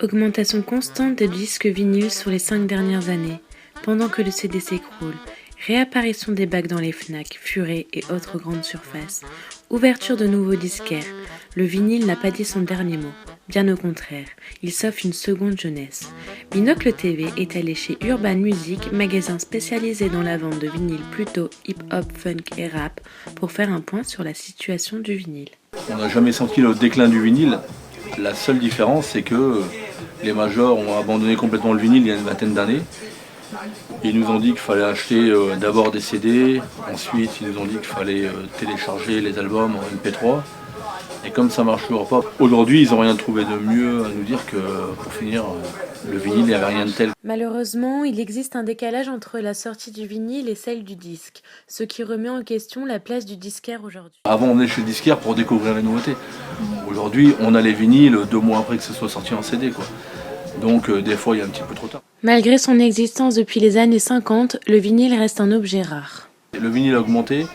Augmentation constante des disques vinyles sur les 5 dernières années, pendant que le CD s'écroule. Réapparition des bacs dans les Fnac, Furet et autres grandes surfaces. Ouverture de nouveaux disquaires. Le vinyle n'a pas dit son dernier mot. Bien au contraire, il s'offre une seconde jeunesse. Binocle TV est allé chez Urban Music, magasin spécialisé dans la vente de vinyles plutôt hip-hop, funk et rap, pour faire un point sur la situation du vinyle. On n'a jamais senti le déclin du vinyle. La seule différence, c'est que les majors ont abandonné complètement le vinyle il y a une vingtaine d'années. Ils nous ont dit qu'il fallait acheter d'abord des CD, ensuite ils nous ont dit qu'il fallait télécharger les albums en MP3. Et comme ça ne marche toujours pas, aujourd'hui ils n'ont rien trouvé de mieux à nous dire que pour finir, le vinyle, il n'y avait rien de tel. Malheureusement, il existe un décalage entre la sortie du vinyle et celle du disque, ce qui remet en question la place du disquaire aujourd'hui. Avant on venait chez le disquaire pour découvrir les nouveautés. Aujourd'hui on a les vinyles 2 mois après que ce soit sorti en CD, quoi. Donc des fois il y a un petit peu trop tard. Malgré son existence depuis les années 50, le vinyle reste un objet rare. Le vinyle a augmenté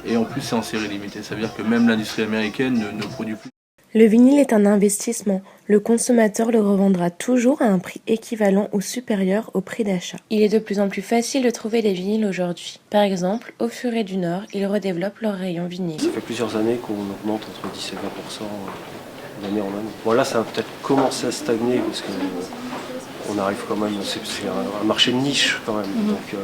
et en plus c'est en série limitée, ça veut dire que même l'industrie américaine ne produit plus. Le vinyle est un investissement. Le consommateur le revendra toujours à un prix équivalent ou supérieur au prix d'achat. Il est de plus en plus facile de trouver des vinyles aujourd'hui. Par exemple, au Furet du Nord, ils redéveloppent leur rayon vinyle. Ça fait plusieurs années qu'on augmente entre 10 et 20% d'année en année. Bon là ça va peut-être commencer à stagner parce que on arrive quand même, c'est un marché de niche quand même. Donc,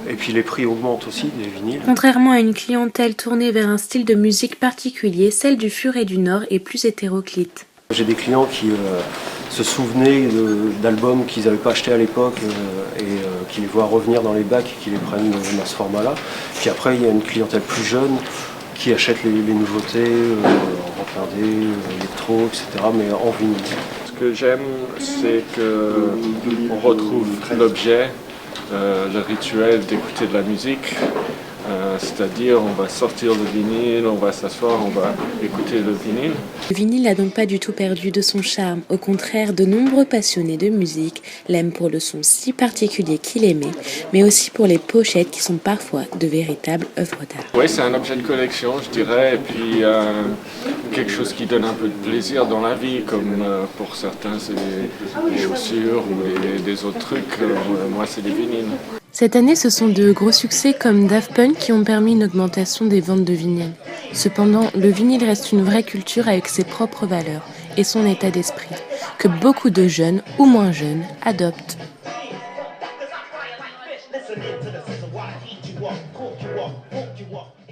et puis les prix augmentent aussi des vinyles. Contrairement à une clientèle tournée vers un style de musique particulier, celle du Furet du Nord est plus hétéroclite. J'ai des clients qui se souvenaient d'albums qu'ils n'avaient pas achetés à l'époque et qui les voient revenir dans les bacs et qui les prennent dans ce format-là. Puis après, il y a une clientèle plus jeune qui achète les nouveautés en regardé, électro, etc., mais en vinyle. Ce que j'aime, c'est qu'on retrouve l'objet, le rituel d'écouter de la musique. C'est-à-dire on va sortir le vinyle, on va s'asseoir, on va écouter le vinyle. Le vinyle n'a donc pas du tout perdu de son charme. Au contraire, de nombreux passionnés de musique l'aiment pour le son si particulier qu'il aimait, mais aussi pour les pochettes qui sont parfois de véritables œuvres d'art. Oui, c'est un objet de collection, je dirais, et puis quelque chose qui donne un peu de plaisir dans la vie, comme pour certains c'est des chaussures ou des autres trucs. Moi, c'est des vinyles. Cette année, ce sont de gros succès comme Daft Punk qui ont permis une augmentation des ventes de vinyle. Cependant, le vinyle reste une vraie culture avec ses propres valeurs et son état d'esprit, que beaucoup de jeunes ou moins jeunes adoptent. Listening to the sister, why eat you up, cook you up, woke you up.